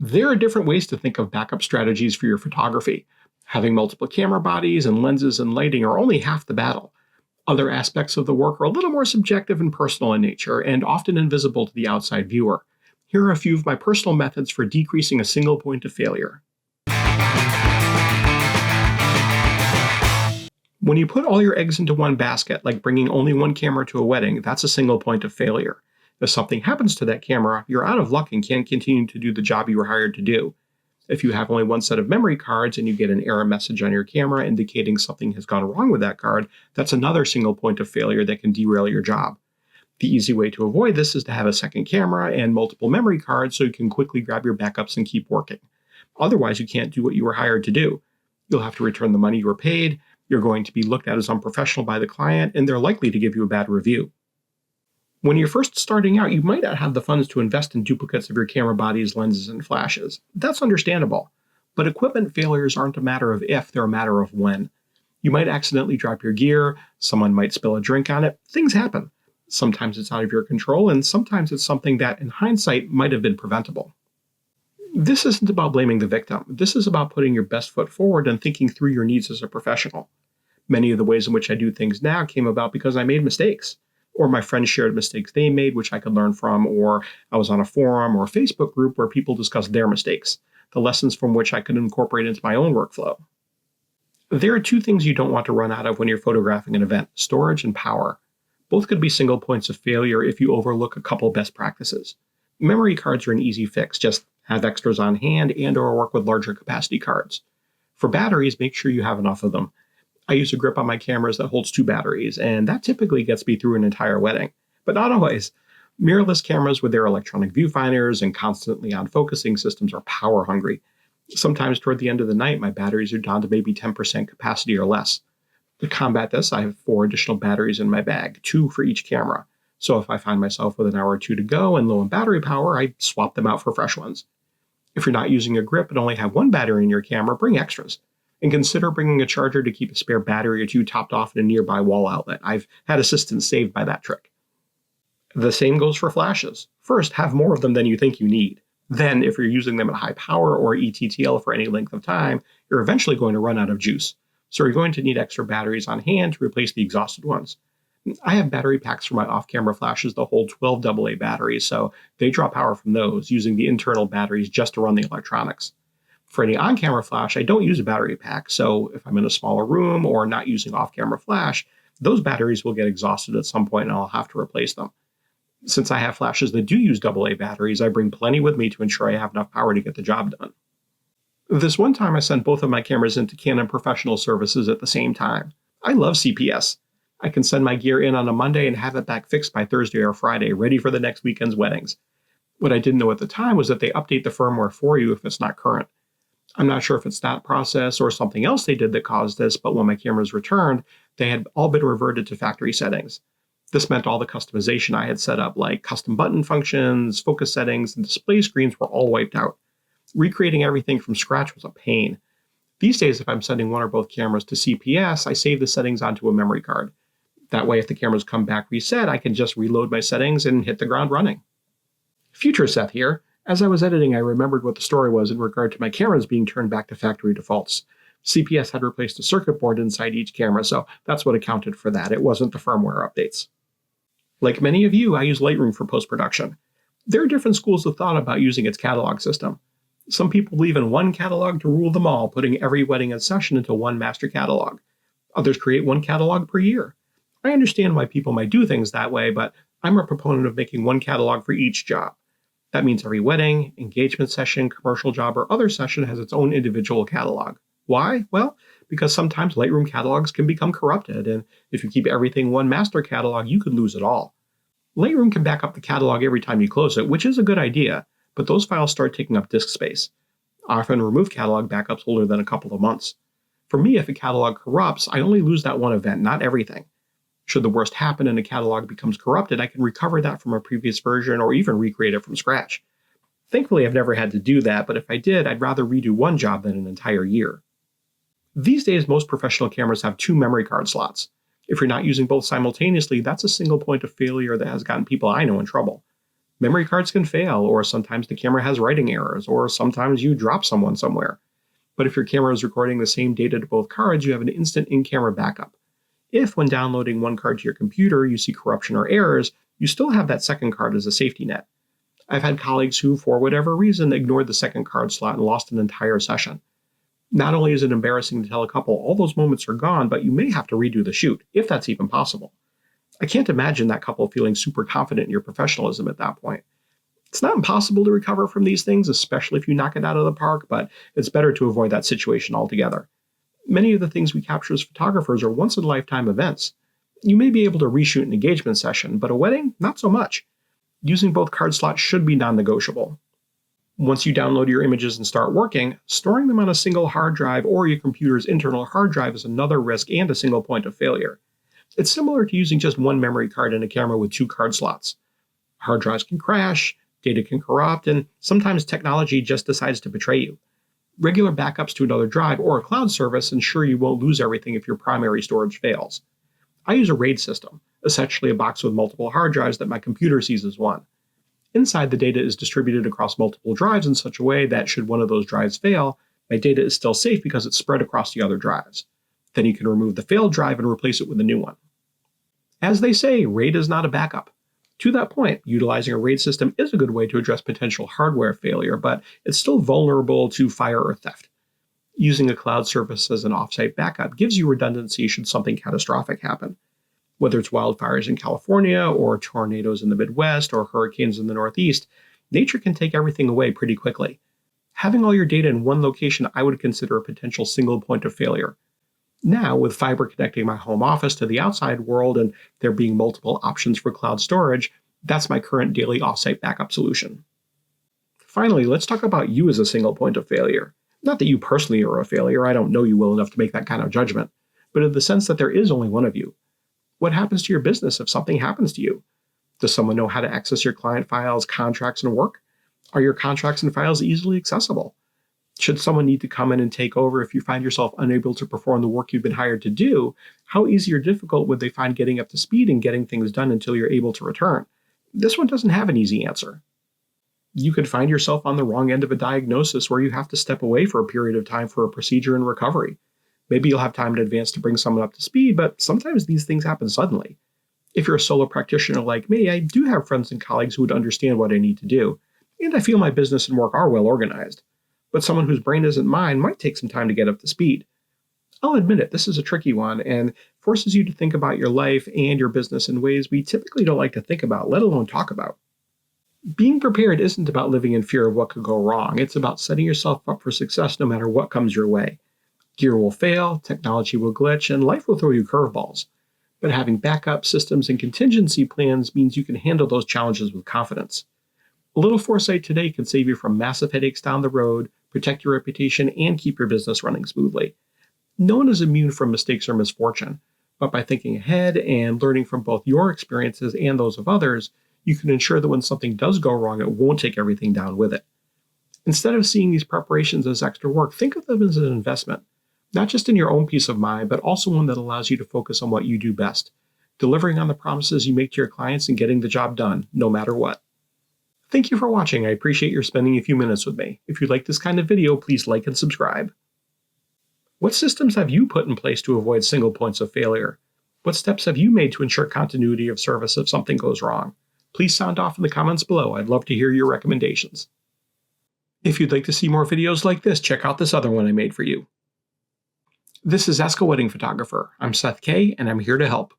There are different ways to think of backup strategies for your photography. Having multiple camera bodies and lenses and lighting are only half the battle. Other aspects of the work are a little more subjective and personal in nature, and often invisible to the outside viewer. Here are a few of my personal methods for decreasing a single point of failure. When you put all your eggs into one basket, like bringing only one camera to a wedding, that's a single point of failure. If something happens to that camera, you're out of luck and can't continue to do the job you were hired to do. If you have only one set of memory cards and you get an error message on your camera indicating something has gone wrong with that card, that's another single point of failure that can derail your job. The easy way to avoid this is to have a second camera and multiple memory cards so you can quickly grab your backups and keep working. Otherwise, you can't do what you were hired to do. You'll have to return the money you were paid, you're going to be looked at as unprofessional by the client, and they're likely to give you a bad review. When you're first starting out, you might not have the funds to invest in duplicates of your camera bodies, lenses, and flashes. That's understandable. But equipment failures aren't a matter of if, they're a matter of when. You might accidentally drop your gear, someone might spill a drink on it, things happen. Sometimes it's out of your control, and sometimes it's something that, in hindsight, might have been preventable. This isn't about blaming the victim. This is about putting your best foot forward and thinking through your needs as a professional. Many of the ways in which I do things now came about because I made mistakes, or my friends shared mistakes they made, which I could learn from, or I was on a forum or a Facebook group where people discussed their mistakes, the lessons from which I could incorporate into my own workflow. There are two things you don't want to run out of when you're photographing an event: storage and power. Both could be single points of failure if you overlook a couple best practices. Memory cards are an easy fix. Just have extras on hand and/or work with larger capacity cards. For batteries, make sure you have enough of them. I use a grip on my cameras that holds 2 batteries, and that typically gets me through an entire wedding. But not always. Mirrorless cameras with their electronic viewfinders and constantly on focusing systems are power hungry. Sometimes toward the end of the night, my batteries are down to maybe 10% capacity or less. To combat this, I have 4 additional batteries in my bag, 2 for each camera. So if I find myself with an hour or 2 to go and low in battery power, I swap them out for fresh ones. If you're not using a grip and only have 1 battery in your camera, bring extras. And consider bringing a charger to keep a spare battery or 2 topped off in a nearby wall outlet. I've had assistants saved by that trick. The same goes for flashes. First, have more of them than you think you need. Then, if you're using them at high power or ETTL for any length of time, you're eventually going to run out of juice. So you're going to need extra batteries on hand to replace the exhausted ones. I have battery packs for my off-camera flashes that hold 12 AA batteries, so they draw power from those, using the internal batteries just to run the electronics. For any on-camera flash, I don't use a battery pack, so if I'm in a smaller room or not using off-camera flash, those batteries will get exhausted at some point and I'll have to replace them. Since I have flashes that do use AA batteries, I bring plenty with me to ensure I have enough power to get the job done. This one time I sent both of my cameras into Canon Professional Services at the same time. I love CPS. I can send my gear in on a Monday and have it back fixed by Thursday or Friday, ready for the next weekend's weddings. What I didn't know at the time was that they update the firmware for you if it's not current. I'm not sure if it's that process or something else they did that caused this, but when my cameras returned, they had all been reverted to factory settings. This meant all the customization I had set up, like custom button functions, focus settings, and display screens, were all wiped out. Recreating everything from scratch was a pain. These days, if I'm sending one or both cameras to CPS, I save the settings onto a memory card. That way, if the cameras come back reset, I can just reload my settings and hit the ground running. Future Seth here. As I was editing, I remembered what the story was in regard to my cameras being turned back to factory defaults. CPS had replaced a circuit board inside each camera, so that's what accounted for that. It wasn't the firmware updates. Like many of you, I use Lightroom for post-production. There are different schools of thought about using its catalog system. Some people believe in one catalog to rule them all, putting every wedding and session into one master catalog. Others create one catalog per year. I understand why people might do things that way, but I'm a proponent of making one catalog for each job. That means every wedding, engagement session, commercial job, or other session has its own individual catalog. Why? Well, because sometimes Lightroom catalogs can become corrupted, and if you keep everything one master catalog, you could lose it all. Lightroom can back up the catalog every time you close it, which is a good idea, but those files start taking up disk space. I often remove catalog backups older than a couple of months. For me, if a catalog corrupts, I only lose that one event, not everything. Should the worst happen and a catalog becomes corrupted, I can recover that from a previous version or even recreate it from scratch. Thankfully, I've never had to do that, but if I did, I'd rather redo one job than an entire year. These days, most professional cameras have 2 memory card slots. If you're not using both simultaneously, that's a single point of failure that has gotten people I know in trouble. Memory cards can fail, or sometimes the camera has writing errors, or sometimes you drop someone somewhere. But if your camera is recording the same data to both cards, you have an instant in-camera backup. If, when downloading one card to your computer, you see corruption or errors, you still have that second card as a safety net. I've had colleagues who, for whatever reason, ignored the second card slot and lost an entire session. Not only is it embarrassing to tell a couple all those moments are gone, but you may have to redo the shoot, if that's even possible. I can't imagine that couple feeling super confident in your professionalism at that point. It's not impossible to recover from these things, especially if you knock it out of the park, but it's better to avoid that situation altogether. Many of the things we capture as photographers are once-in-a-lifetime events. You may be able to reshoot an engagement session, but a wedding, not so much. Using both card slots should be non-negotiable. Once you download your images and start working, storing them on a single hard drive or your computer's internal hard drive is another risk and a single point of failure. It's similar to using just one memory card in a camera with two card slots. Hard drives can crash, data can corrupt, and sometimes technology just decides to betray you. Regular backups to another drive or a cloud service ensure you won't lose everything if your primary storage fails. I use a RAID system, essentially a box with multiple hard drives that my computer sees as one. Inside, the data is distributed across multiple drives in such a way that should one of those drives fail, my data is still safe because it's spread across the other drives. Then you can remove the failed drive and replace it with a new one. As they say, RAID is not a backup. To that point, utilizing a RAID system is a good way to address potential hardware failure, but it's still vulnerable to fire or theft. Using a cloud service as an offsite backup gives you redundancy should something catastrophic happen. Whether it's wildfires in California, or tornadoes in the Midwest, or hurricanes in the Northeast, nature can take everything away pretty quickly. Having all your data in one location I would consider a potential single point of failure. Now, with fiber connecting my home office to the outside world and there being multiple options for cloud storage, that's my current daily offsite backup solution. Finally, let's talk about you as a single point of failure. Not that you personally are a failure, I don't know you well enough to make that kind of judgment, but in the sense that there is only one of you. What happens to your business if something happens to you? Does someone know how to access your client files, contracts, and work? Are your contracts and files easily accessible? Should someone need to come in and take over if you find yourself unable to perform the work you've been hired to do, how easy or difficult would they find getting up to speed and getting things done until you're able to return? This one doesn't have an easy answer. You could find yourself on the wrong end of a diagnosis where you have to step away for a period of time for a procedure and recovery. Maybe you'll have time in advance to bring someone up to speed, but sometimes these things happen suddenly. If you're a solo practitioner like me, I do have friends and colleagues who would understand what I need to do, and I feel my business and work are well organized. But someone whose brain isn't mine might take some time to get up to speed. I'll admit it, this is a tricky one and forces you to think about your life and your business in ways we typically don't like to think about, let alone talk about. Being prepared isn't about living in fear of what could go wrong. It's about setting yourself up for success no matter what comes your way. Gear will fail, technology will glitch, and life will throw you curveballs. But having backup systems and contingency plans means you can handle those challenges with confidence. A little foresight today can save you from massive headaches down the road, protect your reputation, and keep your business running smoothly. No one is immune from mistakes or misfortune, but by thinking ahead and learning from both your experiences and those of others, you can ensure that when something does go wrong, it won't take everything down with it. Instead of seeing these preparations as extra work, think of them as an investment. Not just in your own peace of mind, but also one that allows you to focus on what you do best, delivering on the promises you make to your clients and getting the job done, no matter what. Thank you for watching. I appreciate your spending a few minutes with me. If you like this kind of video, please like and subscribe. What systems have you put in place to avoid single points of failure? What steps have you made to ensure continuity of service if something goes wrong? Please sound off in the comments below. I'd love to hear your recommendations. If you'd like to see more videos like this, check out this other one I made for you. This is Ask a Wedding Photographer. I'm Seth K, and I'm here to help.